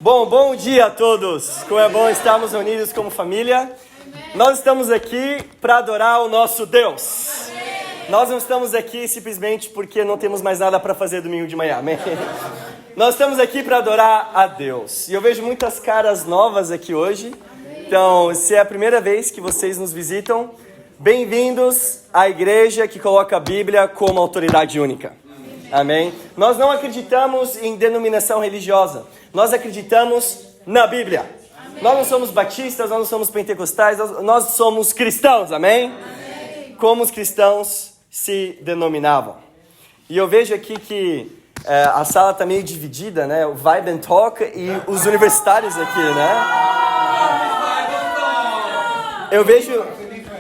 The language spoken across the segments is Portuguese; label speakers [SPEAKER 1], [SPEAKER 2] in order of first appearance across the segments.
[SPEAKER 1] Bom dia a todos! Como é bom estarmos unidos como família. Nós estamos aqui para adorar o nosso Deus. Nós não estamos aqui simplesmente porque não temos mais nada para fazer domingo de manhã. Amém? Nós estamos aqui para adorar a Deus. E eu vejo muitas caras novas aqui hoje. Então, se é a primeira vez que vocês nos visitam, bem-vindos à igreja que coloca a Bíblia como autoridade única. Amém? Nós não acreditamos em denominação religiosa. Nós acreditamos na Bíblia. Amém. Nós não somos batistas, nós não somos pentecostais, nós somos cristãos, amém? Amém? Como os cristãos se denominavam. E eu vejo aqui que a sala está meio dividida, né? O Vibe and Talk e os universitários aqui, né? Eu vejo,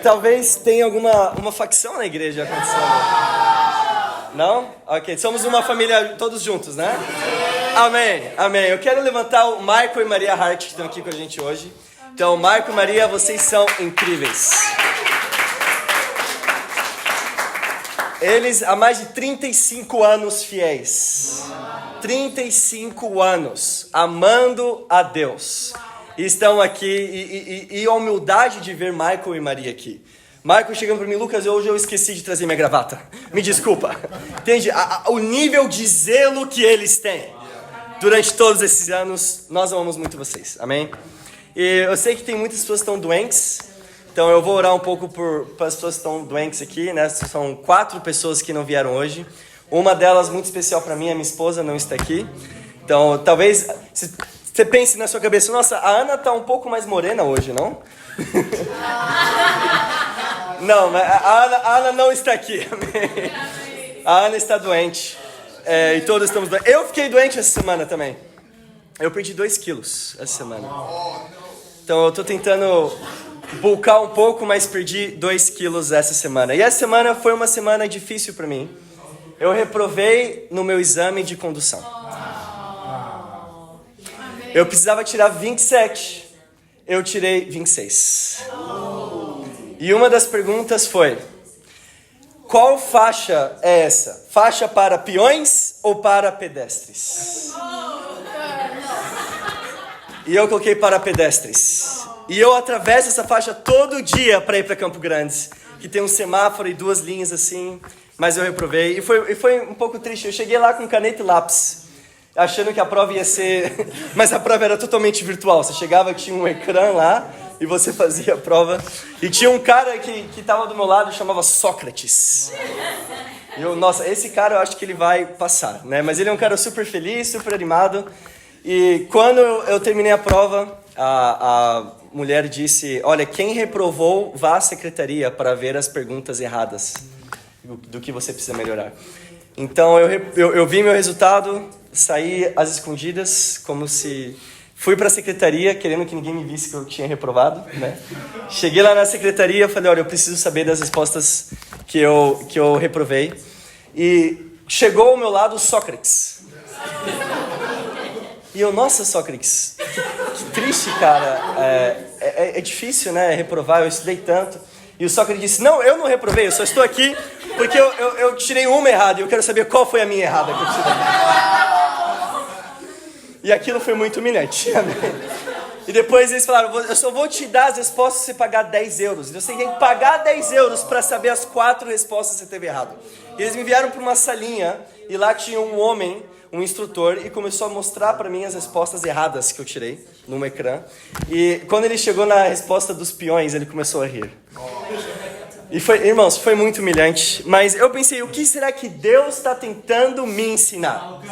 [SPEAKER 1] talvez tenha uma facção na igreja acontecendo. Não? Ok, somos uma família todos juntos, né? Amém, amém. Eu quero levantar o Michael e Maria Hart, que estão aqui com a gente hoje. Então, Michael e Maria, vocês são incríveis. Eles há mais de 35 anos fiéis. 35 anos amando a Deus. E estão aqui, e a humildade de ver Michael e Maria aqui. Michael chegando para mim, Lucas, hoje eu esqueci de trazer minha gravata. Me desculpa. Entende? O nível de zelo que eles têm. Durante todos esses anos, nós amamos muito vocês. Amém? E eu sei que tem muitas pessoas que estão doentes. Então eu vou orar um pouco para as pessoas que estão doentes aqui, né? São 4 pessoas que não vieram hoje. Uma delas, muito especial para mim, a minha esposa, não está aqui. Então talvez você pense na sua cabeça, nossa, a Ana está um pouco mais morena hoje, não? Não, mas a Ana não está aqui. Amém? A Ana está doente. E todos estamos doentes. Eu fiquei doente essa semana também. Eu perdi 2 quilos essa semana. Então eu estou tentando bulkar um pouco, mas perdi 2 quilos essa semana. E essa semana foi uma semana difícil para mim. Eu reprovei no meu exame de condução. Eu precisava tirar 27. Eu tirei 26. E uma das perguntas foi: qual faixa é essa? Faixa para peões ou para pedestres? E eu coloquei para pedestres. E eu atravesso essa faixa todo dia para ir para Campo Grande, que tem um semáforo e 2 linhas assim, mas eu reprovei. E foi um pouco triste. Eu cheguei lá com caneta e lápis, achando que a prova ia ser... Mas a prova era totalmente virtual. Você chegava, tinha um ecrã lá, e você fazia a prova. E tinha um cara que estava do meu lado, chamava Sócrates. E nossa, esse cara eu acho que ele vai passar, né? Mas ele é um cara super feliz, super animado. E quando eu terminei a prova, a mulher disse: olha, quem reprovou, vá à secretaria para ver as perguntas erradas do que você precisa melhorar. Então eu vi meu resultado, saí às escondidas, como se... Fui para a secretaria, querendo que ninguém me visse que eu tinha reprovado, né? Cheguei lá na secretaria e falei: olha, eu preciso saber das respostas que eu reprovei. E chegou ao meu lado o Sócrates. E eu, nossa, Sócrates, que triste, cara. É difícil, né, reprovar, eu estudei tanto. E o Sócrates disse: não, eu não reprovei, eu só estou aqui porque eu tirei uma errada e eu quero saber qual foi a minha errada que eu tirei. E aquilo foi muito humilhante. E depois eles falaram: eu só vou te dar as respostas se você pagar 10 euros. Você tem que pagar 10 euros para saber as 4 respostas que você teve errado. E eles me enviaram para uma salinha e lá tinha um homem, um instrutor, e começou a mostrar para mim as respostas erradas que eu tirei no ecrã. E quando ele chegou na resposta dos peões, ele começou a rir. E irmãos, foi muito humilhante. Mas eu pensei: o que será que Deus está tentando me ensinar?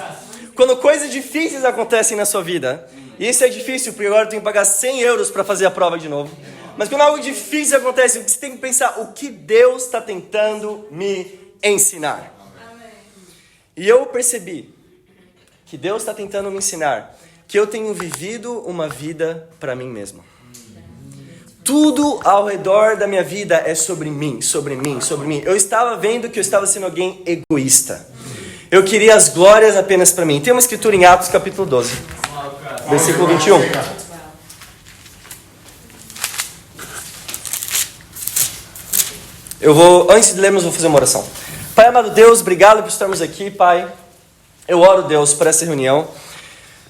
[SPEAKER 1] Quando coisas difíceis acontecem na sua vida, e isso é difícil porque agora eu tenho que pagar 100 euros para fazer a prova de novo. Mas quando algo difícil acontece, você tem que pensar: o que Deus está tentando me ensinar? Amém. E eu percebi que Deus está tentando me ensinar que eu tenho vivido uma vida para mim mesmo. Tudo ao redor da minha vida é sobre mim, sobre mim, sobre mim. Eu estava vendo que eu estava sendo alguém egoísta. Eu queria as glórias apenas para mim. Tem uma escritura em Atos capítulo 12, versículo 21. Antes de lermos, vou fazer uma oração. Pai amado Deus, obrigado por estarmos aqui, Pai. Eu oro, Deus, por essa reunião.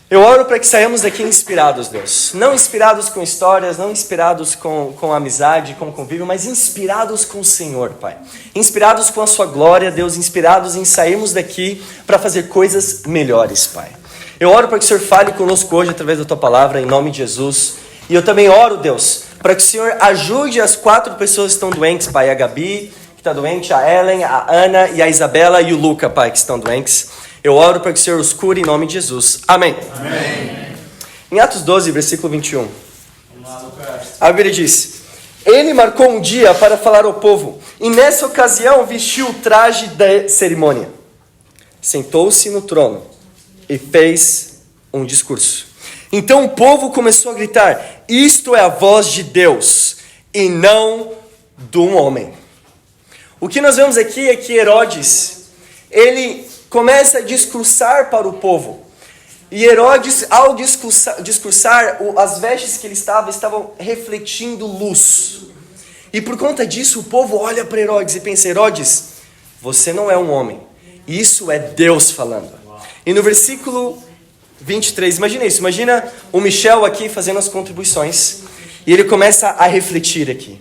[SPEAKER 1] Eu oro para que saiamos daqui inspirados, Deus. Não inspirados com histórias, não inspirados com amizade, com convívio, mas inspirados com o Senhor, Pai. Inspirados com a sua glória, Deus. Inspirados em sairmos daqui para fazer coisas melhores, Pai. Eu oro para que o Senhor fale conosco hoje através da tua palavra, em nome de Jesus. E eu também oro, Deus, para que o Senhor ajude as 4 pessoas que estão doentes, Pai. A Gabi, que está doente, a Ellen, a Ana e a Isabela e o Luca, Pai, que estão doentes. Eu oro para que o Senhor os cure em nome de Jesus. Amém.
[SPEAKER 2] Amém.
[SPEAKER 1] Em Atos 12, versículo 21. A Bíblia diz: ele marcou um dia para falar ao povo, e nessa ocasião vestiu o traje da cerimônia. Sentou-se no trono e fez um discurso. Então o povo começou a gritar: isto é a voz de Deus, e não de um homem. O que nós vemos aqui é que Herodes, ele começa a discursar para o povo. E Herodes, ao discursar, as vestes que ele estavam refletindo luz. E por conta disso, o povo olha para Herodes e pensa: Herodes, você não é um homem. Isso é Deus falando. E no versículo 23, imagina isso. Imagina o Michel aqui fazendo as contribuições. E ele começa a refletir aqui.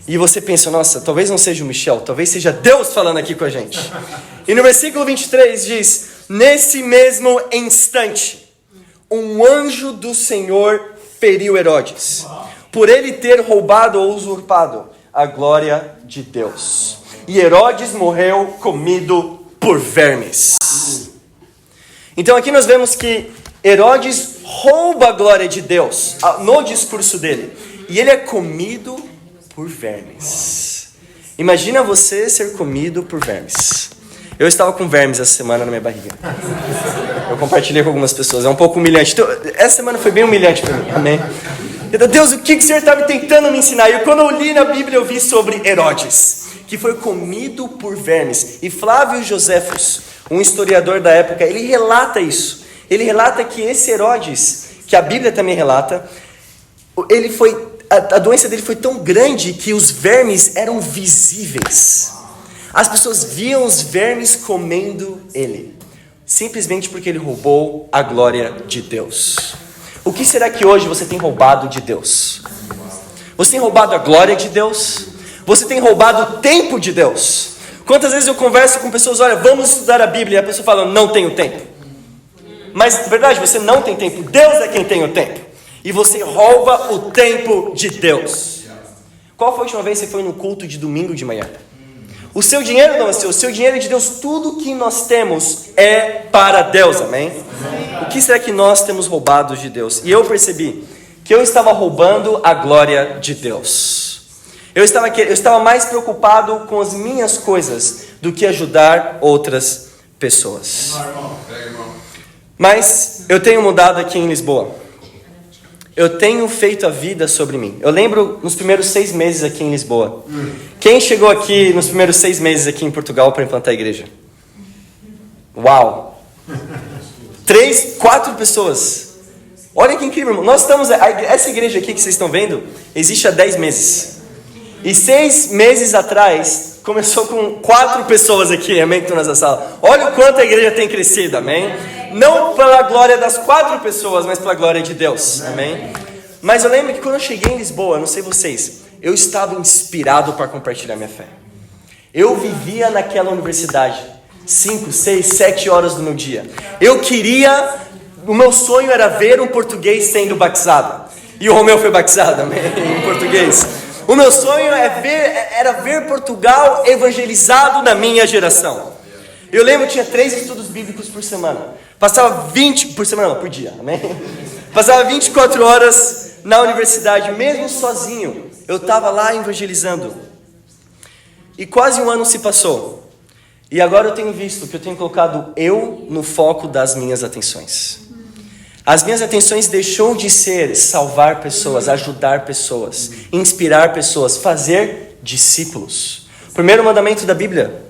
[SPEAKER 1] E você pensa: nossa, talvez não seja o Michel, talvez seja Deus falando aqui com a gente. E no versículo 23 diz: nesse mesmo instante, um anjo do Senhor feriu Herodes, por ele ter roubado ou usurpado a glória de Deus. E Herodes morreu comido por vermes. Então aqui nós vemos que Herodes rouba a glória de Deus no discurso dele. E ele é comido por vermes. Imagina você ser comido por vermes. Eu estava com vermes essa semana na minha barriga. Eu compartilhei com algumas pessoas. É um pouco humilhante. Então, essa semana foi bem humilhante para mim. Amém? Então, Deus, o que o Senhor estava tentando me ensinar? E quando eu li na Bíblia, eu vi sobre Herodes, que foi comido por vermes. E Flávio Joséfos, um historiador da época, ele relata isso. Ele relata que esse Herodes, que a Bíblia também relata, a doença dele foi tão grande que os vermes eram visíveis. As pessoas viam os vermes comendo ele, simplesmente porque ele roubou a glória de Deus. O que será que hoje você tem roubado de Deus? Você tem roubado a glória de Deus? Você tem roubado o tempo de Deus? Quantas vezes eu converso com pessoas: olha, vamos estudar a Bíblia, e a pessoa fala: não tenho tempo. Mas, na verdade, você não tem tempo, Deus é quem tem o tempo. E você rouba o tempo de Deus. Qual foi a última vez que você foi no culto de domingo de manhã? O seu dinheiro não é seu, o seu dinheiro é de Deus. Tudo que nós temos é para Deus, amém? O que será que nós temos roubado de Deus? E eu percebi que eu estava roubando a glória de Deus. Eu estava mais preocupado com as minhas coisas do que ajudar outras pessoas. Mas eu tenho mudado aqui em Lisboa. Eu tenho feito a vida sobre mim. Eu lembro nos primeiros 6 meses aqui em Lisboa. Quem chegou aqui nos primeiros 6 meses aqui em Portugal para implantar a igreja? Uau! 3, 4 pessoas. Olha que incrível, irmão. Nós estamos... Essa igreja aqui que vocês estão vendo existe há 10 meses. E 6 meses atrás começou com 4 pessoas aqui, amém, que estão nessa sala. Olha o quanto a igreja tem crescido, amém? Não pela glória das 4 pessoas, mas pela glória de Deus, amém? Mas eu lembro que quando eu cheguei em Lisboa, não sei vocês, eu estava inspirado para compartilhar minha fé. Eu vivia naquela universidade 5, 6, 7 horas do meu dia. O meu sonho era ver um português sendo batizado. E o Romeu foi batizado, amém? Em português. O meu sonho era ver Portugal evangelizado na minha geração. Eu lembro que tinha 3 estudos bíblicos por semana. Passava 20 por semana, não, por dia, amém? Passava 24 horas na universidade, mesmo sozinho. Eu estava lá evangelizando. E quase um ano se passou. E agora eu tenho visto que eu tenho colocado eu no foco das minhas atenções. As minhas atenções deixou de ser salvar pessoas, ajudar pessoas, inspirar pessoas, fazer discípulos. O primeiro mandamento da Bíblia,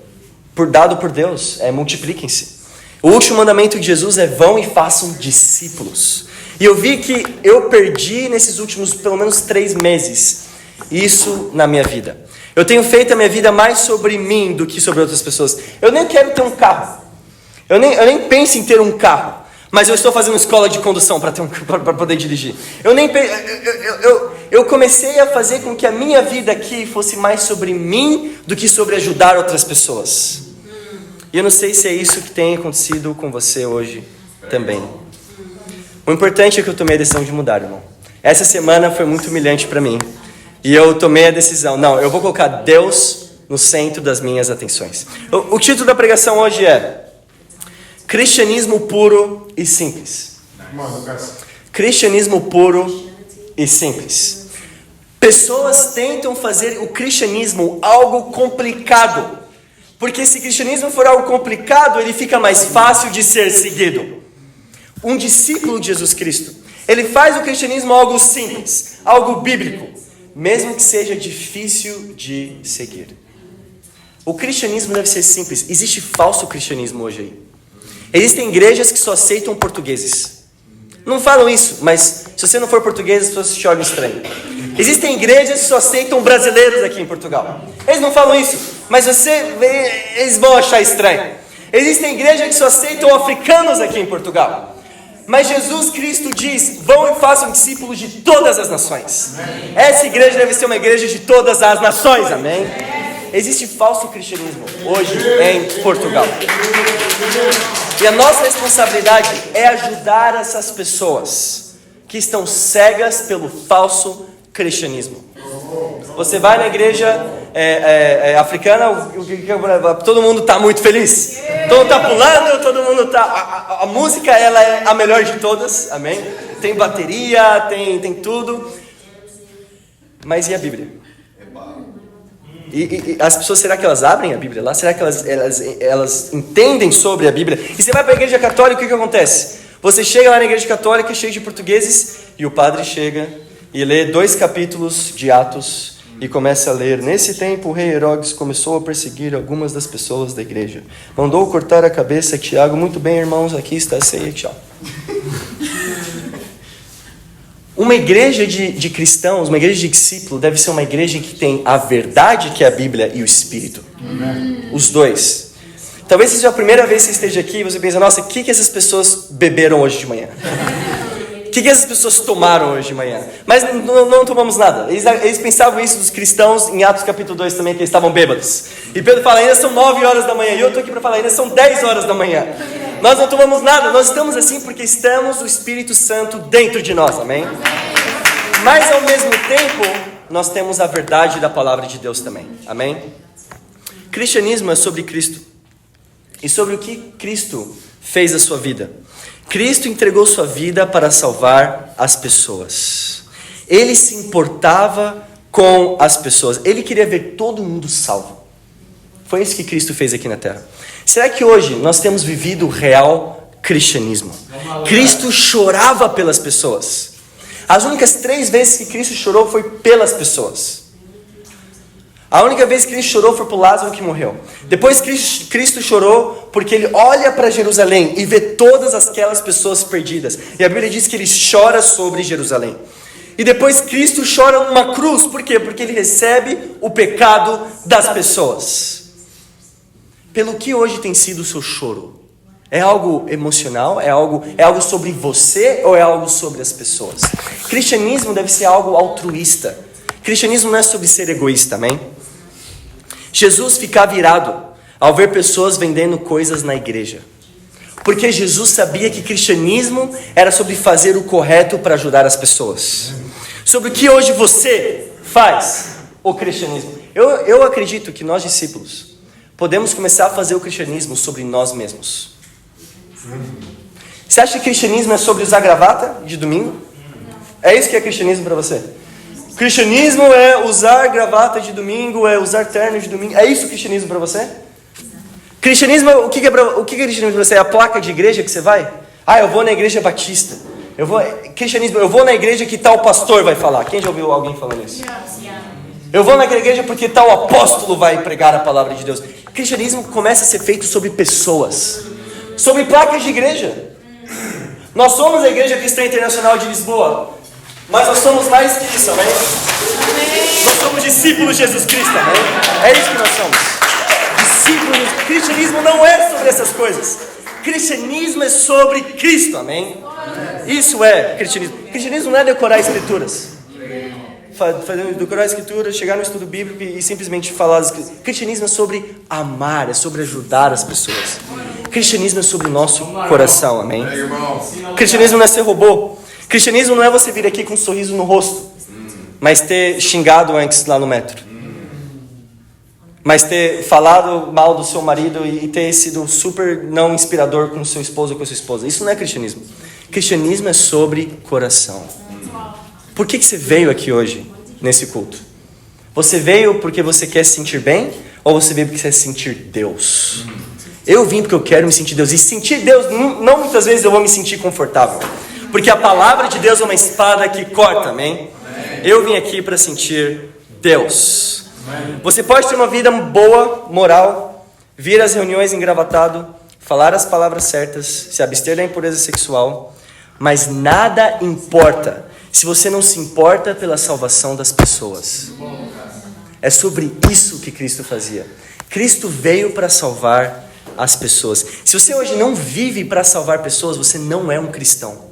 [SPEAKER 1] dado por Deus, é multipliquem-se. O último mandamento de Jesus é: vão e façam discípulos. E eu vi que eu perdi nesses últimos pelo menos 3 meses isso na minha vida. Eu tenho feito a minha vida mais sobre mim do que sobre outras pessoas. Eu nem quero ter um carro. Eu nem penso em ter um carro. mas eu estou fazendo escola de condução para poder dirigir. Eu comecei a fazer com que a minha vida aqui fosse mais sobre mim do que sobre ajudar outras pessoas. E eu não sei se é isso que tem acontecido com você hoje também. O importante é que eu tomei a decisão de mudar, irmão. Essa semana foi muito humilhante para mim. E eu tomei a decisão, não, eu vou colocar Deus no centro das minhas atenções. O título da pregação hoje é Cristianismo puro e simples. Cristianismo puro e simples. Pessoas tentam fazer o cristianismo algo complicado. Porque se o cristianismo for algo complicado, ele fica mais fácil de ser seguido. Um discípulo de Jesus Cristo, ele faz o cristianismo algo simples, algo bíblico, mesmo que seja difícil de seguir. O cristianismo deve ser simples. Existe falso cristianismo hoje aí. Existem igrejas que só aceitam portugueses. Não falam isso, mas se você não for português, as pessoas te olham estranho. Existem igrejas que só aceitam brasileiros aqui em Portugal. Eles não falam isso, mas eles vão achar estranho. Existem igrejas que só aceitam africanos aqui em Portugal. Mas Jesus Cristo diz, vão e façam discípulos de todas as nações. Essa igreja deve ser uma igreja de todas as nações, amém? Existe falso cristianismo hoje em Portugal. E a nossa responsabilidade é ajudar essas pessoas que estão cegas pelo falso cristianismo. Você vai na igreja africana, todo mundo está muito feliz. Todo mundo está pulando, todo mundo está... A música, ela é a melhor de todas, amém? Tem bateria, tem tudo. Mas e a Bíblia? E as pessoas, será que elas abrem a Bíblia lá? Será que elas entendem sobre a Bíblia? E você vai para a igreja católica, o que acontece? Você chega lá na igreja católica, cheio de portugueses, e o padre chega e lê 2 capítulos de Atos e começa a ler. Nesse tempo, o rei Herodes começou a perseguir algumas das pessoas da igreja. Mandou cortar a cabeça de Tiago. Muito bem, irmãos, aqui está a ceia, tchau. Uma igreja de cristãos, uma igreja de discípulo, deve ser uma igreja que tem a verdade, que é a Bíblia, e o Espírito. Amém. Os dois. Talvez seja a primeira vez que você esteja aqui e você pensa, nossa, o que essas pessoas beberam hoje de manhã? O que essas pessoas tomaram hoje de manhã? Mas não tomamos nada. Eles pensavam isso dos cristãos em Atos capítulo 2 também, que eles estavam bêbados. E Pedro fala, ainda são 9 horas da manhã. E eu estou aqui para falar, ainda são 10 horas da manhã. Nós não tomamos nada, nós estamos assim porque estamos o Espírito Santo dentro de nós, amém? Mas ao mesmo tempo, nós temos a verdade da palavra de Deus também, amém? Cristianismo é sobre Cristo e sobre o que Cristo fez na sua vida. Cristo entregou sua vida para salvar as pessoas. Ele se importava com as pessoas, ele queria ver todo mundo salvo. Foi isso que Cristo fez aqui na terra. Será que hoje nós temos vivido o real cristianismo? Cristo chorava pelas pessoas. As únicas 3 vezes que Cristo chorou foi pelas pessoas. A única vez que Cristo chorou foi por Lázaro que morreu. Depois Cristo chorou porque ele olha para Jerusalém e vê todas aquelas pessoas perdidas. E a Bíblia diz que ele chora sobre Jerusalém. E depois Cristo chora numa cruz. Por quê? Porque ele recebe o pecado das pessoas. Pelo que hoje tem sido o seu choro? É algo emocional? É algo sobre você ou é algo sobre as pessoas? Cristianismo deve ser algo altruísta. Cristianismo não é sobre ser egoísta, amém? Jesus ficava irado ao ver pessoas vendendo coisas na igreja. Porque Jesus sabia que cristianismo era sobre fazer o correto para ajudar as pessoas. Sobre o que hoje você faz o cristianismo. Eu acredito que nós discípulos podemos começar a fazer o cristianismo sobre nós mesmos. Você acha que cristianismo é sobre usar gravata de domingo? É isso que é cristianismo para você? Cristianismo é usar gravata de domingo, é usar terno de domingo. É isso o cristianismo para você? Cristianismo, o que é cristianismo para você? É a placa de igreja que você vai? Eu vou na igreja batista. Cristianismo, eu vou na igreja que tal pastor vai falar. Quem já ouviu alguém falando isso? Eu vou naquela igreja porque tal apóstolo vai pregar a palavra de Deus. Cristianismo começa a ser feito sobre pessoas, sobre placas de igreja. Nós somos a Igreja Cristã Internacional de Lisboa, mas nós somos mais que isso, amém? Nós somos discípulos de Jesus Cristo, amém? É isso que nós somos. Discípulos. Cristianismo não é sobre essas coisas. Cristianismo é sobre Cristo, amém? Isso é cristianismo. Cristianismo não é decorar escrituras. Decorar a escritura, chegar no estudo bíblico e simplesmente falar as escrituras. Cristianismo é sobre amar, é sobre ajudar as pessoas. Cristianismo é sobre o nosso coração, amém? Cristianismo não é ser robô. Cristianismo não é você vir aqui com um sorriso no rosto, mas ter xingado antes lá no metro. Mas ter falado mal do seu marido e ter sido super não inspirador com o seu esposo ou com a sua esposa. Isso não é cristianismo. Cristianismo é sobre coração. Por que você veio aqui hoje, nesse culto? Você veio porque você quer se sentir bem? Ou você veio porque você quer sentir Deus? Eu vim porque eu quero me sentir Deus. E sentir Deus, não muitas vezes eu vou me sentir confortável. Porque a palavra de Deus é uma espada que corta, amém? Eu vim aqui para sentir Deus. Você pode ter uma vida boa, moral, vir às reuniões engravatado, falar as palavras certas, se abster da impureza sexual, mas nada importa se você não se importa pela salvação das pessoas. É sobre isso que Cristo fazia. Cristo veio para salvar as pessoas. Se você hoje não vive para salvar pessoas, você não é um cristão.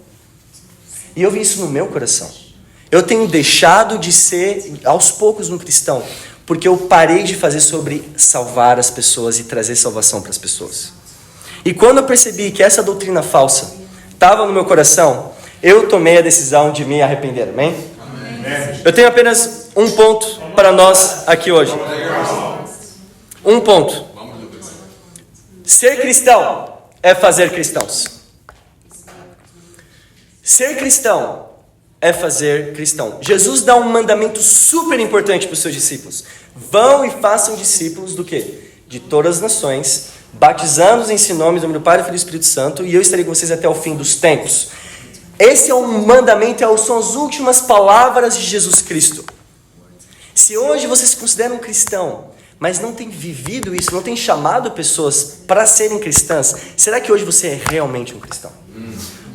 [SPEAKER 1] E eu vi isso no meu coração. Eu tenho deixado de ser, aos poucos, um cristão, porque eu parei de fazer sobre salvar as pessoas e trazer salvação para as pessoas. E quando eu percebi que essa doutrina falsa estava no meu coração, eu tomei a decisão de me arrepender, amém? Eu tenho apenas um ponto para nós aqui hoje. Um ponto. Ser cristão é fazer cristãos. Ser cristão é fazer cristão. Jesus dá um mandamento super importante para os seus discípulos. Vão e façam discípulos do quê? De todas as nações, batizando-os em nome do Pai, do Filho e do Espírito Santo, e eu estarei com vocês até o fim dos tempos. Esse é um mandamento, são as últimas palavras de Jesus Cristo. Se hoje você se considera um cristão, mas não tem vivido isso, não tem chamado pessoas para serem cristãs, será que hoje você é realmente um cristão?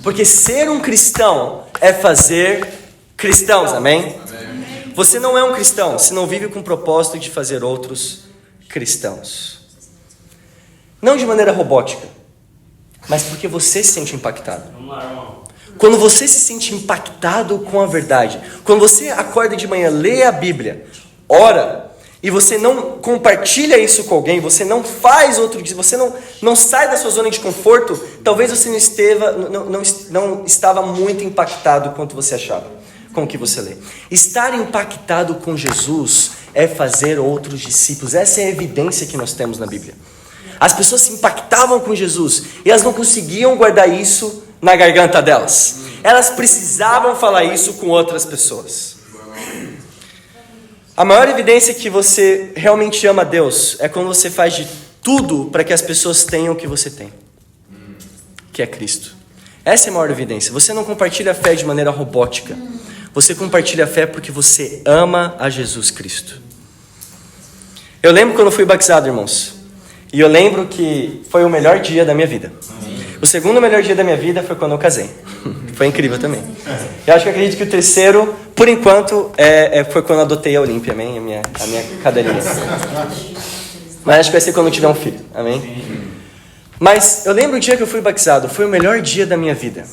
[SPEAKER 1] Porque ser um cristão é fazer cristãos, amém? Você não é um cristão se não vive com o propósito de fazer outros cristãos. Não de maneira robótica, mas porque você se sente impactado. Quando você se sente impactado com a verdade, quando você acorda de manhã, lê a Bíblia, ora, e você não compartilha isso com alguém, você não faz outro dia, você não sai da sua zona de conforto, talvez você não estava muito impactado quanto você achava com o que você lê. Estar impactado com Jesus é fazer outros discípulos. Essa é a evidência que nós temos na Bíblia. As pessoas se impactavam com Jesus e elas não conseguiam guardar isso na garganta delas. Elas precisavam falar isso com outras pessoas. A maior evidência que você realmente ama Deus é quando você faz de tudo para que as pessoas tenham o que você tem, que é Cristo. Essa é a maior evidência. Você não compartilha a fé de maneira robótica. Você compartilha a fé porque você ama a Jesus Cristo. Eu lembro quando eu fui batizado, irmãos. E eu lembro que foi o melhor dia da minha vida. O segundo melhor dia da minha vida foi quando eu casei. Foi incrível também. Eu acho que acredito que o terceiro, por enquanto, foi quando eu adotei a Olímpia, amém? A minha cadelinha. Mas acho que vai ser quando eu tiver um filho, amém? Mas eu lembro o dia que eu fui batizado. Foi o melhor dia da minha vida.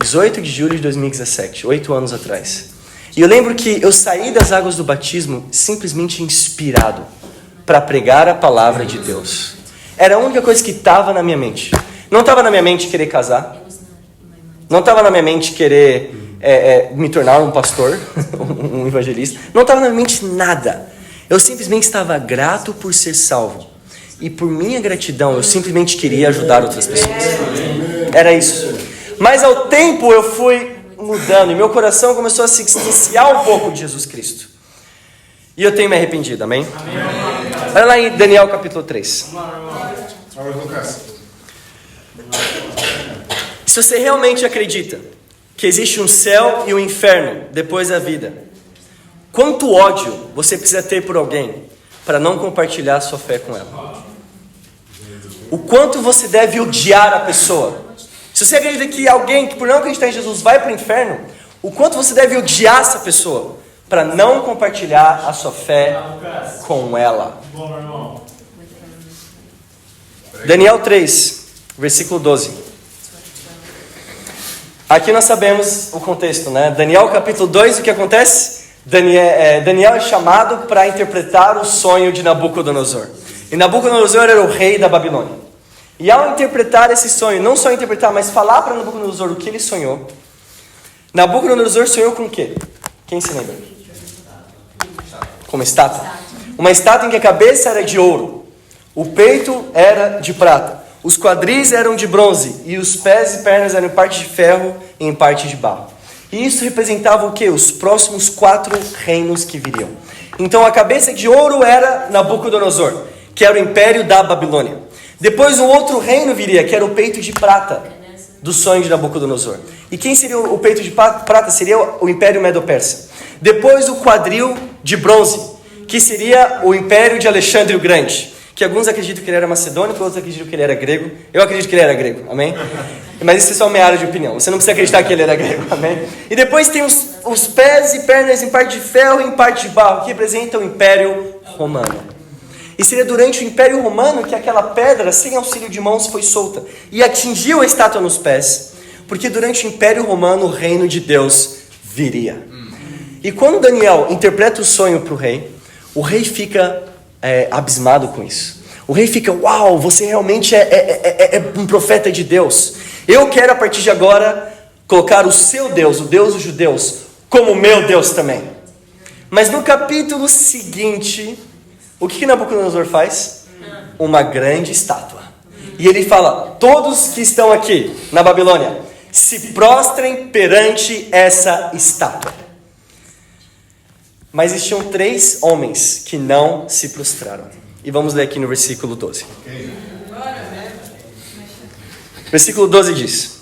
[SPEAKER 1] 18 de julho de 2017, 8 anos atrás. E eu lembro que eu saí das águas do batismo simplesmente inspirado para pregar a palavra de Deus. Era a única coisa que estava na minha mente. Não estava na minha mente querer casar. Não estava na minha mente querer me tornar um pastor, um evangelista. Não estava na minha mente nada. Eu simplesmente estava grato por ser salvo. E por minha gratidão, eu simplesmente queria ajudar outras pessoas. Era isso. Mas ao tempo eu fui mudando e meu coração começou a se distanciar um pouco de Jesus Cristo. E eu tenho me arrependido, amém? Olha lá em Daniel capítulo 3. Se você realmente acredita que existe um céu e um inferno depois da vida, quanto ódio você precisa ter por alguém para não compartilhar a sua fé com ela? O quanto você deve odiar a pessoa? Se você acredita que alguém que por não acreditar em Jesus vai para o inferno, o quanto você deve odiar essa pessoa para não compartilhar a sua fé com ela? Daniel 3, versículo 12. Aqui nós sabemos o contexto, né? Daniel capítulo 2, o que acontece? Daniel é chamado para interpretar o sonho de Nabucodonosor. E Nabucodonosor era o rei da Babilônia. E ao interpretar esse sonho, não só interpretar, mas falar para Nabucodonosor o que ele sonhou, Nabucodonosor sonhou com o quê? Quem se lembra? Com uma estátua. Uma estátua em que a cabeça era de ouro, o peito era de prata, os quadris eram de bronze e os pés e pernas eram em parte de ferro e em parte de barro. E isso representava o quê? Os próximos 4 reinos que viriam. Então a cabeça de ouro era Nabucodonosor, que era o império da Babilônia. Depois um outro reino viria, que era o peito de prata do sonho de Nabucodonosor. E quem seria o peito de prata? Seria o império Medo-Persa. Depois o quadril de bronze, que seria o império de Alexandre o Grande, que alguns acreditam que ele era macedônico, outros acreditam que ele era grego. Eu acredito que ele era grego, amém? Mas isso é só minha área de opinião, você não precisa acreditar que ele era grego, amém? E depois tem os pés e pernas em parte de ferro e em parte de barro, que representam o Império Romano. E seria durante o Império Romano que aquela pedra, sem auxílio de mãos, foi solta e atingiu a estátua nos pés, porque durante o Império Romano o reino de Deus viria. E quando Daniel interpreta o sonho para o rei fica abismado com isso. O rei fica, uau, você realmente é um profeta de Deus. Eu quero a partir de agora colocar o seu Deus, o Deus dos judeus, como meu Deus também. Mas no capítulo seguinte, o que Nabucodonosor faz? Uma grande estátua. E ele fala, todos que estão aqui na Babilônia, se prostrem perante essa estátua. Mas existiam 3 homens que não se prostraram. E vamos ler aqui no versículo 12. Versículo 12 diz: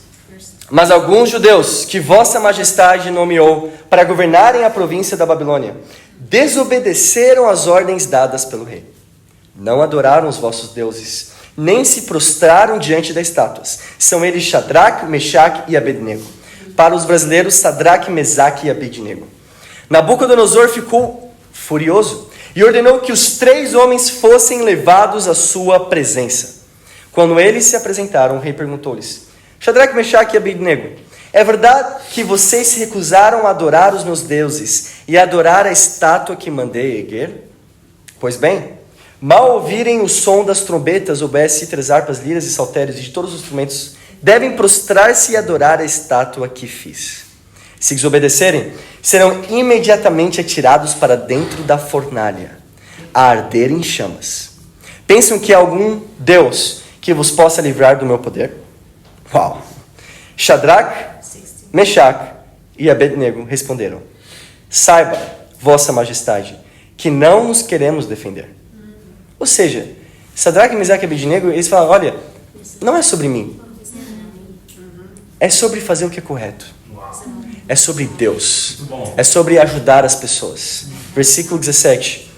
[SPEAKER 1] mas alguns judeus que vossa majestade nomeou para governarem a província da Babilônia desobedeceram às ordens dadas pelo rei. Não adoraram os vossos deuses, nem se prostraram diante das estátuas. São eles Shadraque, Mechaque e Abednego. Para os brasileiros, Sadraque, Mesaque e Abednego. Nabucodonosor ficou furioso e ordenou que os 3 homens fossem levados à sua presença. Quando eles se apresentaram, o rei perguntou-lhes: Shadraque, Mechaque e Abednego, é verdade que vocês se recusaram a adorar os meus deuses e a adorar a estátua que mandei erguer? Pois bem, mal ouvirem o som das trombetas, obés, cítaras, harpas, liras e saltérios e de todos os instrumentos, devem prostrar-se e adorar a estátua que fiz. Se desobedecerem, serão imediatamente atirados para dentro da fornalha, a arder em chamas. Pensam que há algum Deus que vos possa livrar do meu poder? Uau! Shadraque, Mechaque e Abednego responderam: saiba, vossa majestade, que não nos queremos defender. Ou seja, Shadraque, Mechaque e Abednego, eles falam: olha, não é sobre mim. É sobre fazer o que é correto. É sobre Deus. É sobre ajudar as pessoas. Versículo 17.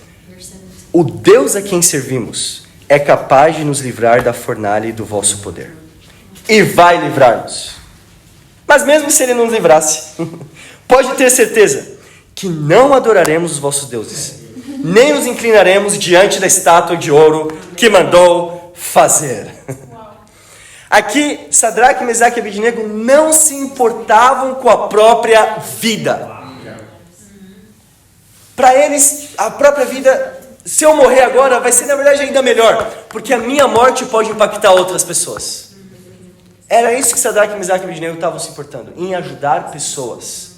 [SPEAKER 1] O Deus a quem servimos é capaz de nos livrar da fornalha e do vosso poder. E vai livrar-nos. Mas mesmo se ele não nos livrasse, pode ter certeza que não adoraremos os vossos deuses, nem nos inclinaremos diante da estátua de ouro que mandou fazer. Aqui, Sadraque, Mesaque e Abednego não se importavam com a própria vida. Para eles, a própria vida, se eu morrer agora, vai ser na verdade ainda melhor, porque a minha morte pode impactar outras pessoas. Era isso que Sadraque, Mesaque e Abednego estavam se importando, em ajudar pessoas.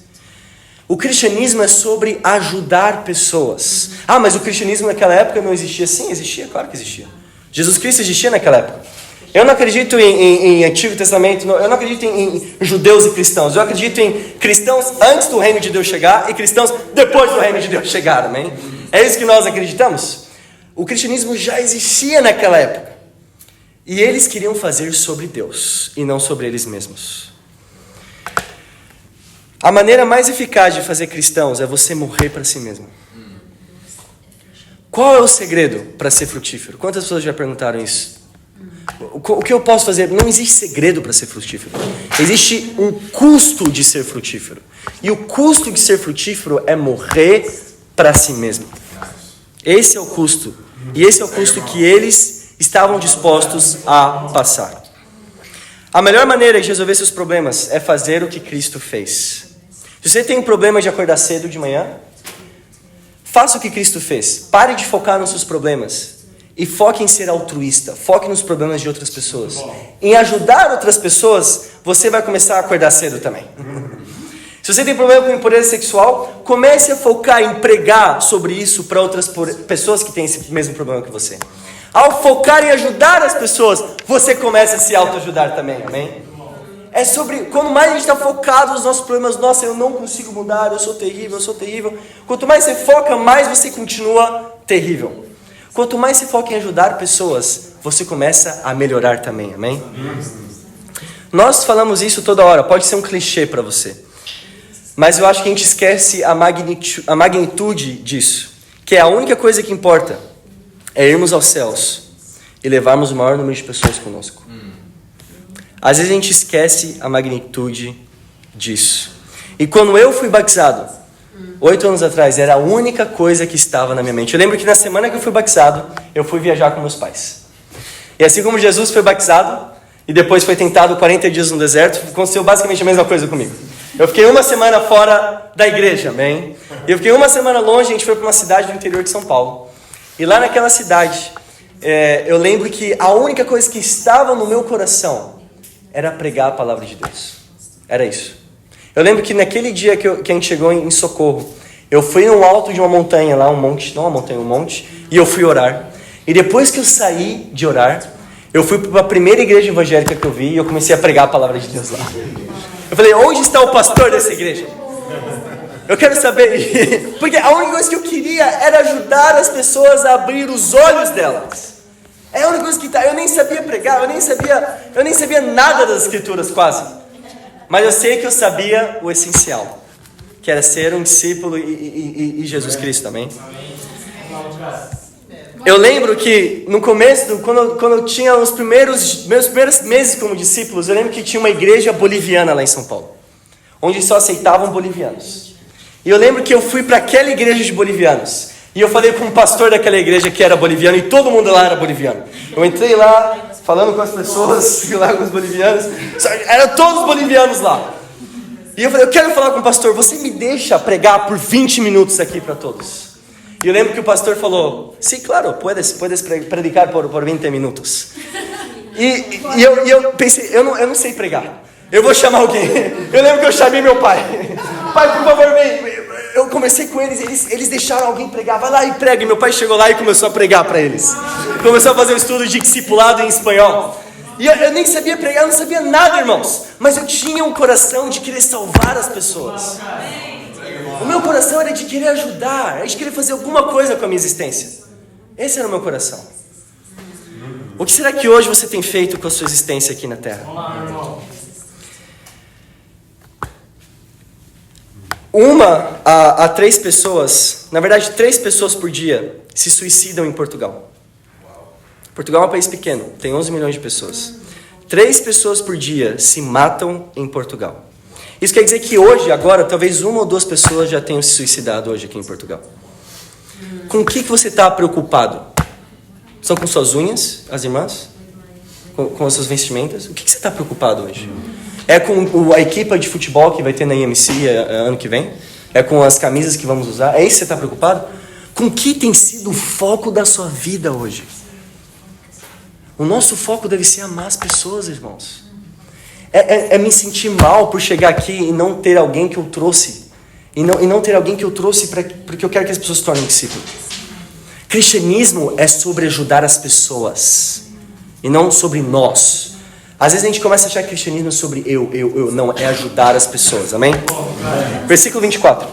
[SPEAKER 1] O cristianismo é sobre ajudar pessoas. Ah, mas o cristianismo naquela época não existia? Sim, existia, claro que existia. Jesus Cristo existia naquela época. Eu não acredito em Antigo Testamento, eu não acredito em judeus e cristãos. Eu acredito em cristãos antes do reino de Deus chegar e cristãos depois do reino de Deus chegar, amém? É isso que nós acreditamos? O cristianismo já existia naquela época. E eles queriam fazer sobre Deus e não sobre eles mesmos. A maneira mais eficaz de fazer cristãos é você morrer para si mesmo. Qual é o segredo para ser frutífero? Quantas pessoas já perguntaram isso? O que eu posso fazer? Não existe segredo para ser frutífero. Existe um custo de ser frutífero. E o custo de ser frutífero é morrer para si mesmo. Esse é o custo. E esse é o custo que eles estavam dispostos a passar. A melhor maneira de resolver seus problemas é fazer o que Cristo fez. Se você tem um problema de acordar cedo de manhã, faça o que Cristo fez. Pare de focar nos seus problemas e foque em ser altruísta. Foque nos problemas de outras pessoas. Em ajudar outras pessoas, você vai começar a acordar cedo também. Se você tem problema com impureza sexual, comece a focar em pregar sobre isso para outras pessoas que têm esse mesmo problema que você. Ao focar em ajudar as pessoas, você começa a se autoajudar também, amém? É sobre, quanto mais a gente está focado nos nossos problemas, nossa, eu não consigo mudar, eu sou terrível. Quanto mais você foca, mais você continua terrível. Quanto mais você foca em ajudar pessoas, você começa a melhorar também, amém? Nós falamos isso toda hora, pode ser um clichê para você. Mas eu acho que a gente esquece a magnitude disso. Que é a única coisa que importa é irmos aos céus e levarmos o maior número de pessoas conosco. Às vezes a gente esquece a magnitude disso. E quando eu fui batizado, 8 anos atrás, era a única coisa que estava na minha mente. Eu lembro que na semana que eu fui batizado, eu fui viajar com meus pais. E assim como Jesus foi batizado e depois foi tentado 40 dias no deserto, aconteceu basicamente a mesma coisa comigo. Eu fiquei uma semana fora da igreja, amém? Eu fiquei uma semana longe, a gente foi para uma cidade do interior de São Paulo. E lá naquela cidade, eu lembro que a única coisa que estava no meu coração era pregar a palavra de Deus. Era isso. Eu lembro que naquele dia que a gente chegou em Socorro, eu fui no alto de uma montanha lá, um monte, e eu fui orar. E depois que eu saí de orar, eu fui para a primeira igreja evangélica que eu vi e eu comecei a pregar a palavra de Deus lá. Eu falei, onde está o pastor dessa igreja? Eu quero saber, porque a única coisa que eu queria era ajudar as pessoas a abrir os olhos delas. É a única coisa que tá. Eu nem sabia pregar, eu nem sabia nada das escrituras quase. Mas eu sei que eu sabia o essencial, que era ser um discípulo e Jesus Cristo também. Eu lembro que no começo, quando eu tinha meus primeiros meses como discípulos, eu lembro que tinha uma igreja boliviana lá em São Paulo, onde só aceitavam bolivianos. E eu lembro que eu fui para aquela igreja de bolivianos. E eu falei com o pastor daquela igreja que era boliviano, e todo mundo lá era boliviano. Eu entrei lá, falando com as pessoas, lá com os bolivianos, eram todos bolivianos lá. E eu falei, eu quero falar com o pastor, você me deixa pregar por 20 minutos aqui para todos? E eu lembro que o pastor falou, sim, claro, puedes predicar por 20 minutos. E eu pensei, eu não sei pregar. Eu vou chamar alguém. Eu lembro que eu chamei meu pai. Pai, por favor, vem. Eu comecei com eles deixaram alguém pregar. Vai lá e prega. E meu pai chegou lá e começou a pregar para eles. Começou a fazer um estudo de discipulado em espanhol. E eu nem sabia pregar, eu não sabia nada, irmãos. Mas eu tinha um coração de querer salvar as pessoas. O meu coração era de querer ajudar, era de querer fazer alguma coisa com a minha existência. Esse era o meu coração. O que será que hoje você tem feito com a sua existência aqui na Terra? Uma a 3 pessoas, na verdade 3 pessoas por dia se suicidam em Portugal. Portugal é um país pequeno, tem 11 milhões de pessoas. 3 pessoas por dia se matam em Portugal. Isso quer dizer que hoje, agora, talvez 1 ou 2 pessoas já tenham se suicidado hoje aqui em Portugal. Com o que você está preocupado? São com suas unhas, as irmãs? Com as suas vestimentas? O que você está preocupado hoje? É com a equipe de futebol que vai ter na IMC ano que vem? É com as camisas que vamos usar? É isso que você está preocupado? Com o que tem sido o foco da sua vida hoje? O nosso foco deve ser amar as pessoas, irmãos. É me sentir mal por chegar aqui e não ter alguém que eu trouxe. E não ter alguém que eu trouxe porque eu quero que as pessoas se tornem discípulos. Cristianismo é sobre ajudar as pessoas. E não sobre nós. Às vezes a gente começa a achar que cristianismo é sobre eu. Não, é ajudar as pessoas. Amém? Versículo 24.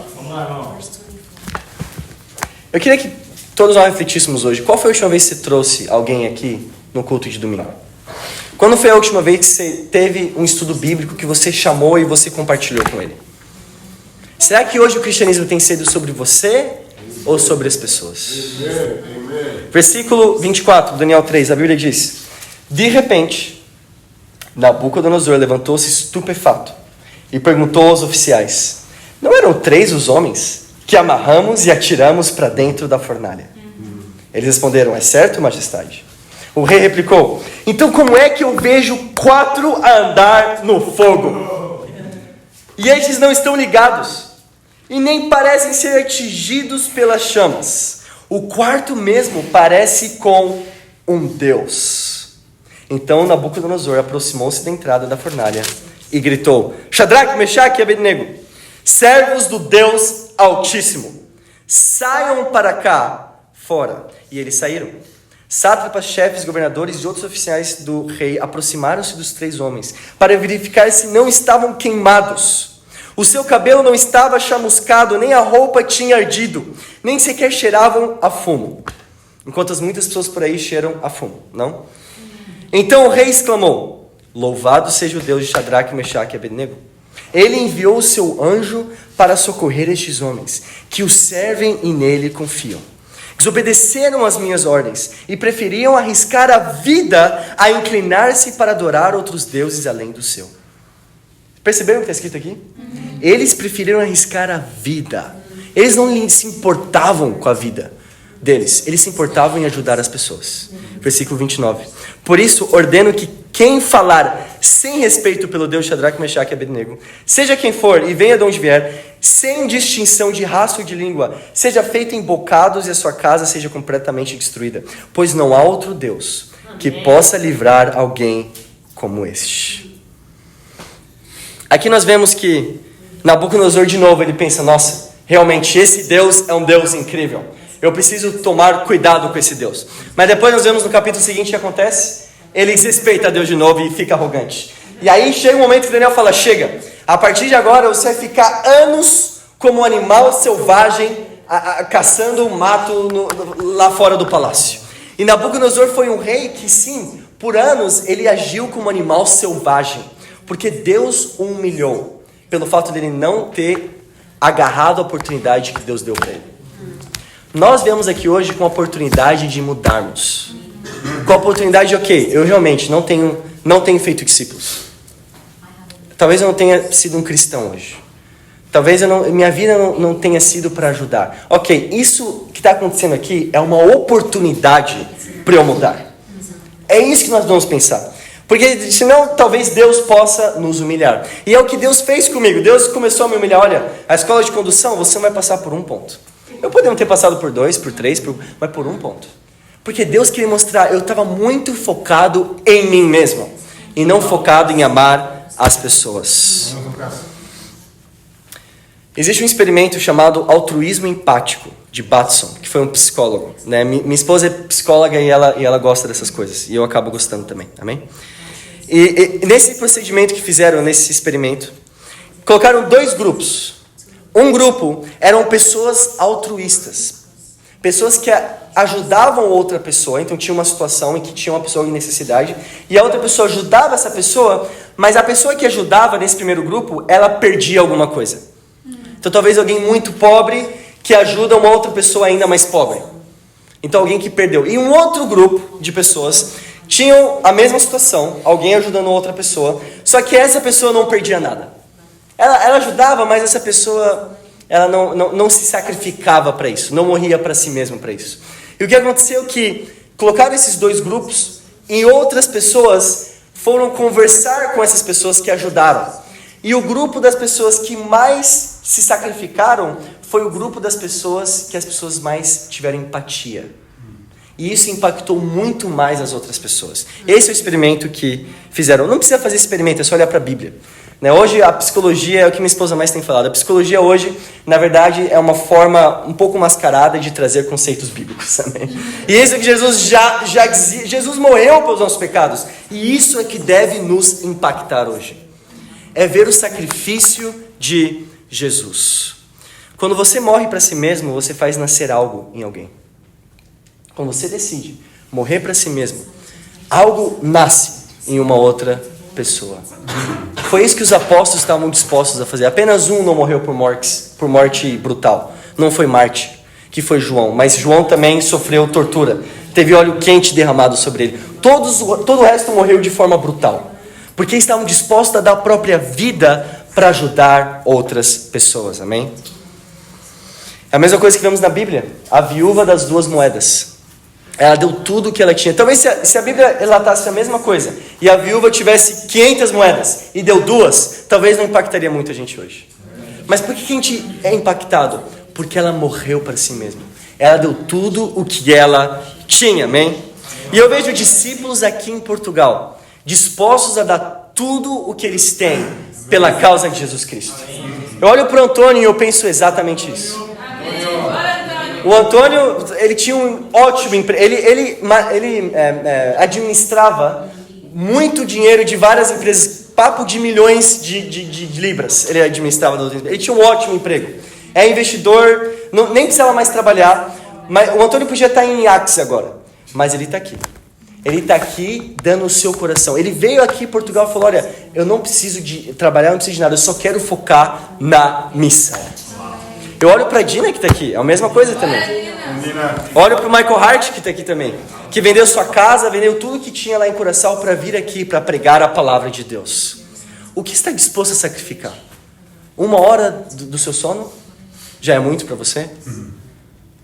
[SPEAKER 1] Eu queria que todos nós refletíssemos hoje. Qual foi a última vez que você trouxe alguém aqui no culto de domingo? Quando foi a última vez que você teve um estudo bíblico que você chamou e você compartilhou com ele? Será que hoje o cristianismo tem sido sobre você ou sobre as pessoas? Versículo 24, Daniel 3, a Bíblia diz: de repente, Nabucodonosor levantou-se estupefato e perguntou aos oficiais: não eram 3 os homens que amarramos e atiramos para dentro da fornalha? Eles responderam: é certo, majestade. O rei replicou: então como é que eu vejo 4 a andar no fogo? E estes não estão ligados, e nem parecem ser atingidos pelas chamas. O quarto mesmo parece com um Deus. Então Nabucodonosor aproximou-se da entrada da fornalha e gritou: Shadraque, Mechaque e Abednego, servos do Deus Altíssimo, saiam para cá fora. E eles saíram. Sátrapas, chefes, governadores e outros oficiais do rei aproximaram-se dos 3 homens para verificar se não estavam queimados. O seu cabelo não estava chamuscado, nem a roupa tinha ardido, nem sequer cheiravam a fumo. Enquanto as muitas pessoas por aí cheiram a fumo, não? Então o rei exclamou: louvado seja o Deus de Shadraque, Mechaque e Abednego. Ele enviou o seu anjo para socorrer estes homens, que o servem e nele confiam. Desobedeceram às minhas ordens e preferiam arriscar a vida a inclinar-se para adorar outros deuses além do seu. Perceberam o que está escrito aqui? Eles preferiram arriscar a vida. Eles não se importavam com a vida deles. Eles se importavam em ajudar as pessoas. Versículo 29. Por isso, ordeno que quem falar sem respeito pelo Deus Shadraque, Mechaque e Abednego, seja quem for e venha de onde vier, sem distinção de raça ou de língua, seja feito em bocados e a sua casa seja completamente destruída. Pois não há outro Deus que possa livrar alguém como este. Aqui nós vemos que Nabucodonosor de novo, ele pensa: nossa, realmente esse Deus é um Deus incrível. Eu preciso tomar cuidado com esse Deus. Mas depois nós vemos no capítulo seguinte o que acontece. Ele desrespeita a Deus de novo e fica arrogante. E aí chega um momento que Daniel fala: chega, a partir de agora você vai ficar anos como um animal selvagem, caçando o mato lá fora do palácio. E Nabucodonosor foi um rei que sim, por anos ele agiu como um animal selvagem. Porque Deus o humilhou pelo fato dele não ter agarrado a oportunidade que Deus deu para ele. Nós viemos aqui hoje com a oportunidade de mudarmos. Com a oportunidade de, ok, eu realmente não tenho feito discípulos. Talvez eu não tenha sido um cristão hoje. Talvez minha vida não tenha sido para ajudar. Ok, isso que está acontecendo aqui é uma oportunidade para eu mudar. É isso que nós vamos pensar. Porque senão talvez Deus possa nos humilhar. E é o que Deus fez comigo. Deus começou a me humilhar. Olha, a escola de condução, você não vai passar por 1 ponto. Eu poderia ter passado por 2, por 3, mas por 1 ponto. Porque Deus queria mostrar, eu estava muito focado em mim mesmo. E não focado em amar as pessoas. Existe um experimento chamado altruísmo empático, de Batson, que foi um psicólogo. Né? Minha esposa é psicóloga e ela gosta dessas coisas. E eu acabo gostando também, amém? E nesse procedimento que fizeram, nesse experimento, colocaram 2 grupos. Um grupo eram pessoas altruístas. Pessoas que ajudavam outra pessoa. Então tinha uma situação em que tinha uma pessoa em necessidade. E a outra pessoa ajudava essa pessoa. Mas a pessoa que ajudava nesse primeiro grupo, ela perdia alguma coisa. Então talvez alguém muito pobre que ajuda uma outra pessoa ainda mais pobre. Então alguém que perdeu. E um outro grupo de pessoas tinham a mesma situação, alguém ajudando outra pessoa, só que essa pessoa não perdia nada. Ela ajudava, mas essa pessoa ela não se sacrificava para isso, não morria para si mesma para isso. E o que aconteceu é que colocaram esses 2 grupos e outras pessoas foram conversar com essas pessoas que ajudaram. E o grupo das pessoas que mais se sacrificaram foi o grupo das pessoas que as pessoas mais tiveram empatia. E isso impactou muito mais as outras pessoas. Esse é o experimento que fizeram. Não precisa fazer experimento, é só olhar para a Bíblia. Né? Hoje a psicologia é o que minha esposa mais tem falado. A psicologia hoje, na verdade, é uma forma um pouco mascarada de trazer conceitos bíblicos. Amém? E isso é que Jesus já dizia. Jesus morreu pelos nossos pecados. E isso é que deve nos impactar hoje. É ver o sacrifício de Jesus. Quando você morre para si mesmo, você faz nascer algo em alguém. Quando você decide morrer para si mesmo, algo nasce em uma outra pessoa. Foi isso que os apóstolos estavam dispostos a fazer. Apenas um não morreu por morte brutal. Não foi Marte, que foi João. Mas João também sofreu tortura. Teve óleo quente derramado sobre ele. Todo o resto morreu de forma brutal. Porque estavam dispostos a dar a própria vida para ajudar outras pessoas. Amém? É a mesma coisa que vemos na Bíblia. A viúva das 2 moedas. Ela deu tudo o que ela tinha. Talvez se a Bíblia relatasse a mesma coisa e a viúva tivesse 500 moedas e deu 2, talvez não impactaria muito a gente hoje. Mas por que a gente é impactado? Porque ela morreu para si mesma. Ela deu tudo o que ela tinha, amém? E eu vejo discípulos aqui em Portugal dispostos a dar tudo o que eles têm pela causa de Jesus Cristo. Eu olho para o Antônio e eu penso exatamente isso. O Antônio, ele tinha um ótimo emprego. Ele administrava muito dinheiro de várias empresas, papo de milhões de libras. Ele administrava. Ele tinha um ótimo emprego. É investidor, nem precisava mais trabalhar. Mas o Antônio podia estar em Iax agora, mas ele está aqui. Ele está aqui dando o seu coração. Ele veio aqui em Portugal e falou: olha, eu não preciso de trabalhar, eu não preciso de nada, eu só quero focar na missão. Eu olho para a Dina que está aqui, é a mesma coisa também. Olho para o Michael Hart que está aqui também, que vendeu sua casa, vendeu tudo que tinha lá em Curaçao para vir aqui, para pregar a palavra de Deus. O que está disposto a sacrificar? 1 hora do seu sono já é muito para você?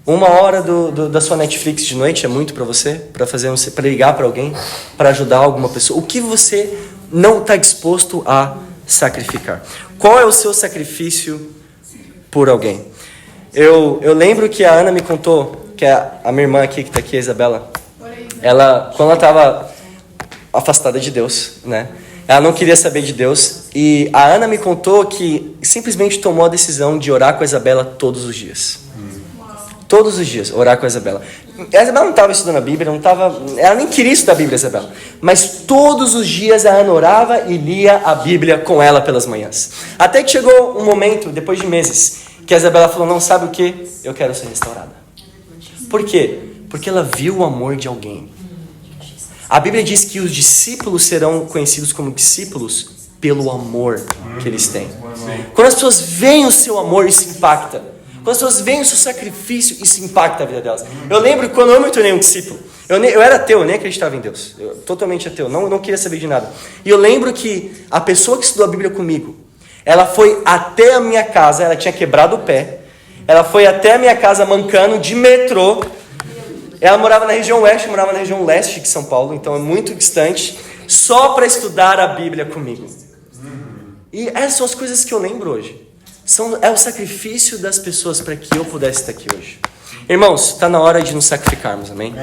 [SPEAKER 1] 1 hora da sua Netflix de noite é muito para você? Para ligar para alguém? Para ajudar alguma pessoa? O que você não está disposto a sacrificar? Qual é o seu sacrifício por alguém? Eu lembro que a Ana me contou, que é a minha irmã aqui, que está aqui, a Isabela, quando ela estava afastada de Deus, né? Ela não queria saber de Deus, e a Ana me contou que simplesmente tomou a decisão de orar com a Isabela todos os dias. Todos os dias, orar com a Isabela. A Isabela não estava estudando a Bíblia, ela nem queria estudar a Bíblia, Isabela. Mas todos os dias a Ana orava e lia a Bíblia com ela pelas manhãs. Até que chegou um momento, depois de meses, que a Isabela falou: não, sabe o que? Eu quero ser restaurada. Por quê? Porque ela viu o amor de alguém. A Bíblia diz que os discípulos serão conhecidos como discípulos pelo amor que eles têm. Quando as pessoas veem o seu amor, isso impacta. Quando as pessoas veem o seu sacrifício, isso impacta a vida delas. Eu lembro quando eu me tornei um discípulo. Eu era ateu, eu nem acreditava em Deus. Eu, totalmente ateu, não queria saber de nada. E eu lembro que a pessoa que estudou a Bíblia comigo, ela foi até a minha casa, ela tinha quebrado o pé. Ela foi até a minha casa mancando de metrô. Ela morava na região oeste, eu morava na região leste de São Paulo, então é muito distante, só para estudar a Bíblia comigo. E essas são as coisas que eu lembro hoje. É o sacrifício das pessoas para que eu pudesse estar aqui hoje. Irmãos, está na hora de nos sacrificarmos, amém?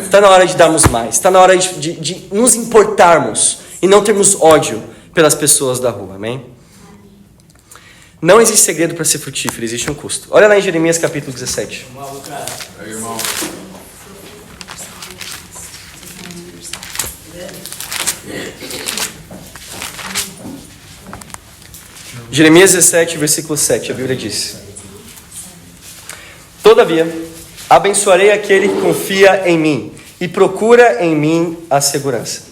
[SPEAKER 1] Está na hora de darmos mais, está na hora de nos importarmos e não termos ódio pelas pessoas da rua, amém? Não existe segredo para ser frutífero, existe um custo. Olha lá em Jeremias capítulo 17. Jeremias 17, versículo 7, a Bíblia diz: todavia, abençoarei aquele que confia em mim e procura em mim a segurança.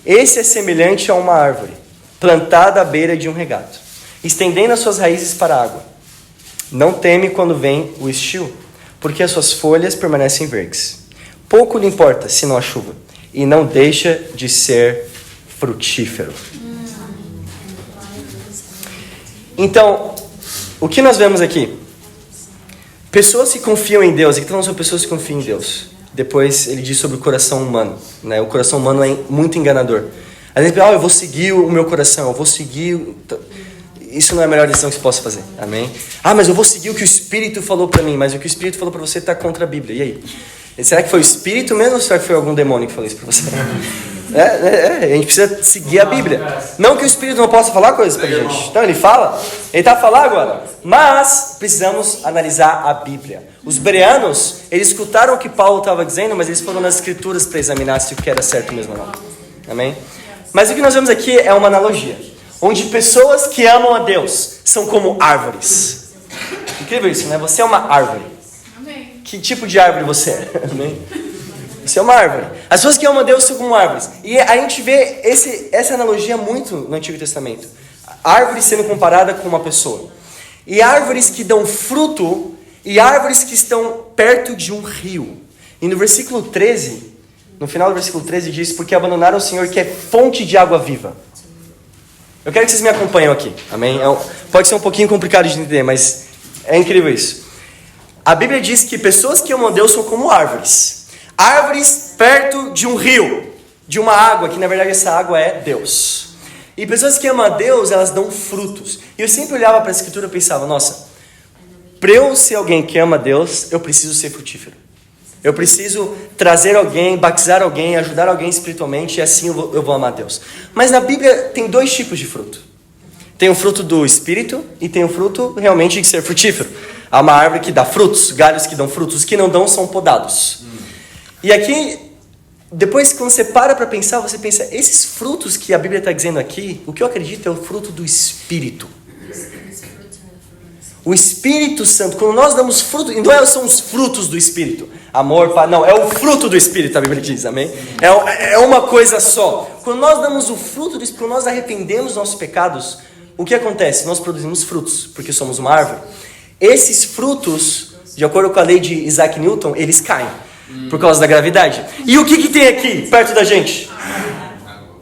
[SPEAKER 1] Esse é semelhante a uma árvore, plantada à beira de um regato, estendendo as suas raízes para a água. Não teme quando vem o estio, porque as suas folhas permanecem verdes. Pouco lhe importa se não há chuva, e não deixa de ser frutífero. Então, o que nós vemos aqui? Pessoas que confiam em Deus. Aqui são pessoas que confiam em Deus. Depois ele diz sobre o coração humano, né? O coração humano é muito enganador. Às vezes, eu vou seguir o meu coração, eu vou seguir... Isso não é a melhor decisão que você possa fazer, amém? Mas eu vou seguir o que o Espírito falou para mim, mas o que o Espírito falou para você está contra a Bíblia, e aí? Será que foi o Espírito mesmo ou será que foi algum demônio que falou isso para você? A gente precisa seguir a Bíblia. Não que o Espírito não possa falar coisas pra gente. Então ele fala, ele está a falar agora. Mas precisamos analisar a Bíblia. Os bereanos, eles escutaram o que Paulo estava dizendo, mas eles foram nas Escrituras para examinar se o que era certo mesmo ou não. Amém? Mas o que nós vemos aqui é uma analogia, onde pessoas que amam a Deus são como árvores. Incrível isso, né? Você é uma árvore. Amém. Que tipo de árvore você é? Amém? Você é uma árvore. As pessoas que amam a Deus são como árvores. E a gente vê essa analogia muito no Antigo Testamento. Árvore sendo comparada com uma pessoa. E árvores que dão fruto, e árvores que estão perto de um rio. E no versículo 13, no final do versículo 13 diz: porque abandonaram o Senhor que é fonte de água viva. Eu quero que vocês me acompanhem aqui, amém? Pode ser um pouquinho complicado de entender, mas é incrível isso. A Bíblia diz que pessoas que amam a Deus são como árvores. Árvores perto de um rio, de uma água, que na verdade essa água é Deus. E pessoas que amam a Deus, elas dão frutos. E eu sempre olhava para a Escritura e pensava, nossa, para eu ser alguém que ama a Deus, eu preciso ser frutífero. Eu preciso trazer alguém, batizar alguém, ajudar alguém espiritualmente, e assim eu vou amar a Deus. Mas na Bíblia tem 2 tipos de fruto. Tem o fruto do Espírito e tem o fruto realmente de ser frutífero. Há uma árvore que dá frutos, galhos que dão frutos, os que não dão são podados. E aqui, depois quando você para pensar, você pensa, esses frutos que a Bíblia está dizendo aqui, o que eu acredito é o fruto do Espírito. O Espírito Santo, quando nós damos fruto, não são os frutos do Espírito, amor, não, é o fruto do Espírito, a Bíblia diz, amém? É uma coisa só. Quando nós damos o fruto do Espírito, quando nós arrependemos dos nossos pecados, o que acontece? Nós produzimos frutos, porque somos uma árvore. Esses frutos, de acordo com a lei de Isaac Newton, eles caem, por causa da gravidade. E o que tem aqui, perto da gente?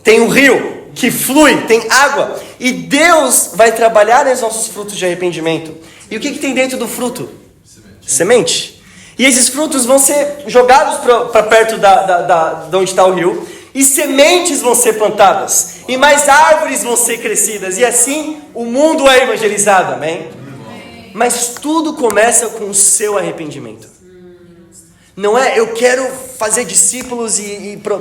[SPEAKER 1] Tem um rio que flui, tem água. E Deus vai trabalhar nos nossos frutos de arrependimento. E o que tem dentro do fruto? Semente. E esses frutos vão ser jogados para perto de onde está o rio. E sementes vão ser plantadas. E mais árvores vão ser crescidas. E assim o mundo é evangelizado. Amém? Mas tudo começa com o seu arrependimento. Não é, eu quero fazer discípulos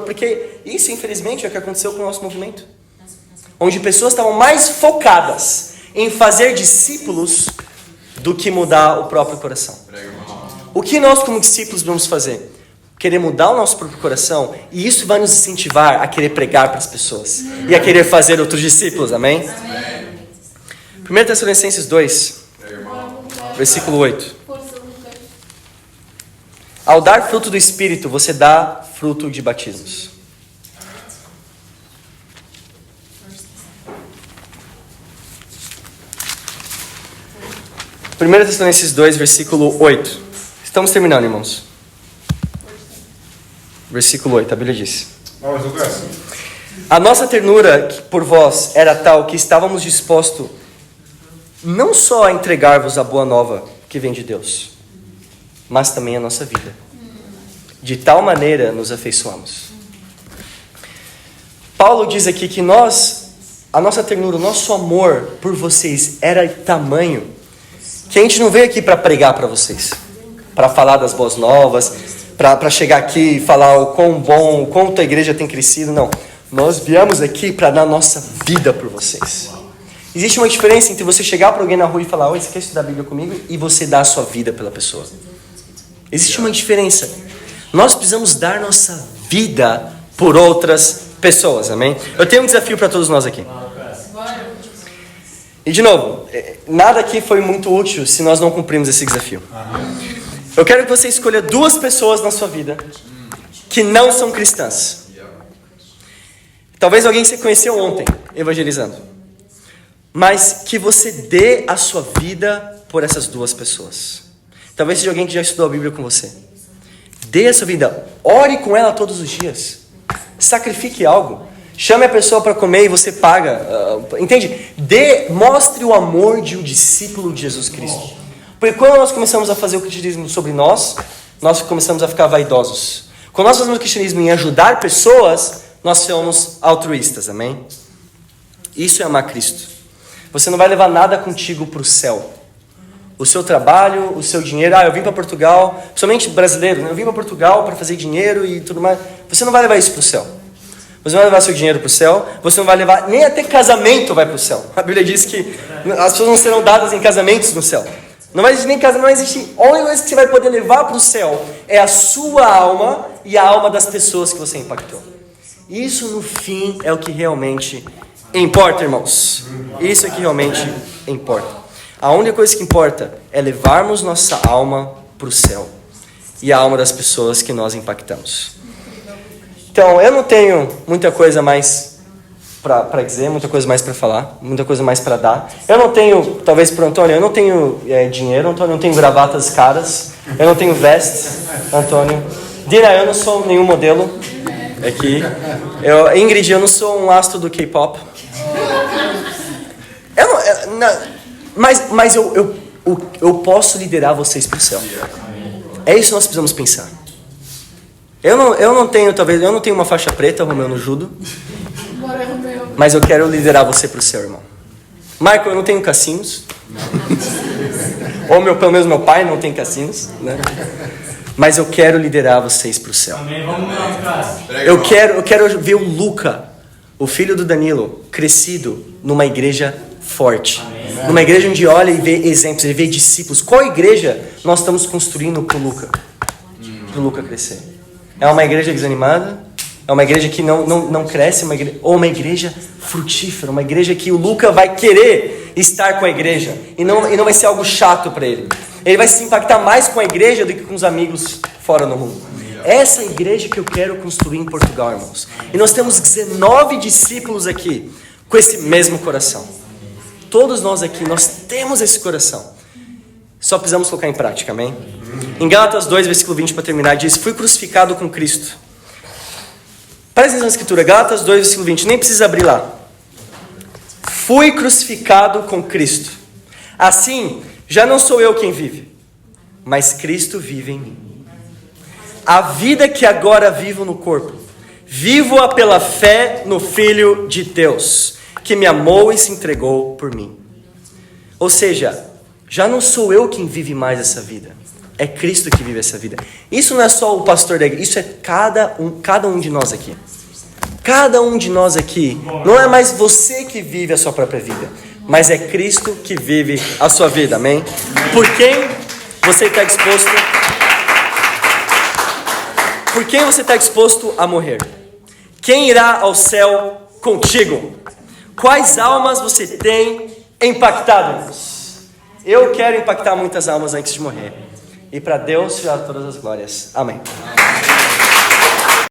[SPEAKER 1] porque isso infelizmente é o que aconteceu com o nosso movimento. Onde pessoas estavam mais focadas em fazer discípulos do que mudar o próprio coração. O que nós como discípulos vamos fazer? Querer mudar o nosso próprio coração, e isso vai nos incentivar a querer pregar para as pessoas e a querer fazer outros discípulos, amém? 1 Tessalonicenses 2, versículo 8. Ao dar fruto do Espírito, você dá fruto de batismos. 1 Tessalonicenses 2, versículo 8. Estamos terminando, irmãos. Versículo 8, a Bíblia diz: a nossa ternura por vós era tal que estávamos dispostos não só a entregar-vos a boa nova que vem de Deus, mas também a nossa vida. De tal maneira nos afeiçoamos. Paulo diz aqui que a nossa ternura, o nosso amor por vocês era tamanho que a gente não veio aqui para pregar para vocês, para falar das boas novas, para chegar aqui e falar o quão bom, o quanto a igreja tem crescido. Não, nós viemos aqui para dar nossa vida por vocês. Existe uma diferença entre você chegar para alguém na rua e falar: oi, você quer estudar a Bíblia comigo? E você dar a sua vida pela pessoa. Existe uma diferença. Nós precisamos dar nossa vida por outras pessoas, amém? Eu tenho um desafio para todos nós aqui. E de novo, nada aqui foi muito útil se nós não cumprirmos esse desafio. Eu quero que você escolha 2 pessoas na sua vida que não são cristãs. Talvez alguém que você conheceu ontem, evangelizando. Mas que você dê a sua vida por essas 2 pessoas. Talvez seja alguém que já estudou a Bíblia com você. Dê a sua vida. Ore com ela todos os dias. Sacrifique algo. Chame a pessoa para comer e você paga. Entende? Mostre o amor de um discípulo de Jesus Cristo. Porque quando nós começamos a fazer o cristianismo sobre nós começamos a ficar vaidosos. Quando nós fazemos o cristianismo em ajudar pessoas, nós somos altruístas, amém? Isso é amar Cristo. Você não vai levar nada contigo para o céu. O seu trabalho, o seu dinheiro. Eu vim para Portugal, somente brasileiro, né? Eu vim para Portugal para fazer dinheiro e tudo mais. Você não vai levar isso para o céu. Você não vai levar seu dinheiro para o céu. Você não vai levar, nem até casamento vai para o céu. A Bíblia diz que as pessoas não serão dadas em casamentos no céu. Não vai existir nem casamento, não existe. A única coisa que você vai poder levar para o céu é a sua alma e a alma das pessoas que você impactou. Isso no fim é o que realmente importa, irmãos. Isso é o que realmente importa. A única coisa que importa é levarmos nossa alma para o céu e a alma das pessoas que nós impactamos. Então, eu não tenho muita coisa mais para dizer, muita coisa mais para falar, muita coisa mais para dar. Eu não tenho, talvez para o Antônio, eu não tenho dinheiro, Antônio, eu não tenho gravatas caras, eu não tenho vestes, Antônio. Dina, eu não sou nenhum modelo aqui. Ingrid, eu não sou um astro do K-pop. Mas eu posso liderar vocês para o céu. É isso que nós precisamos pensar. Eu não tenho uma faixa preta, Romeu, no judo.
[SPEAKER 2] Bora, Romeu.
[SPEAKER 1] Mas eu quero liderar você pro céu, irmão. Michael, eu não tenho cassinos. Ou pelo menos meu pai não tem cassinos, né? Mas eu quero liderar vocês pro céu.
[SPEAKER 3] Amém. Vamos lá, cara.
[SPEAKER 1] Eu quero ver o Luca, o filho do Danilo, crescido numa igreja forte. Amém. Numa igreja onde olha e vê exemplos, ele vê discípulos. Qual igreja nós estamos construindo pro Luca crescer? É uma igreja desanimada? É uma igreja que não cresce? Ou uma igreja frutífera? Uma igreja que o Luca vai querer estar com a igreja e não vai ser algo chato para ele. Ele vai se impactar mais com a igreja do que com os amigos fora no mundo. Essa é a igreja que eu quero construir em Portugal, irmãos. E nós temos 19 discípulos aqui com esse mesmo coração. Todos nós aqui, nós temos esse coração. Só precisamos colocar em prática, amém? Em Gálatas 2, versículo 20, para terminar, diz: fui crucificado com Cristo. Presta atenção na escritura, Gálatas 2, versículo 20, nem precisa abrir lá. Fui crucificado com Cristo. Assim, já não sou eu quem vive, mas Cristo vive em mim. A vida que agora vivo no corpo, vivo-a pela fé no Filho de Deus, que me amou e se entregou por mim. Ou seja, já não sou eu quem vive mais essa vida, é Cristo que vive essa vida. Isso não é só o pastor da igreja, isso é cada um de nós aqui. Cada um de nós aqui, não é mais você que vive a sua própria vida, mas é Cristo que vive a sua vida, amém? Por quem você está disposto? Por quem você está disposto a morrer? Quem irá ao céu contigo? Quais almas você tem impactado, irmãos? Eu quero impactar muitas almas antes de morrer. E para Deus seja todas as glórias. Amém.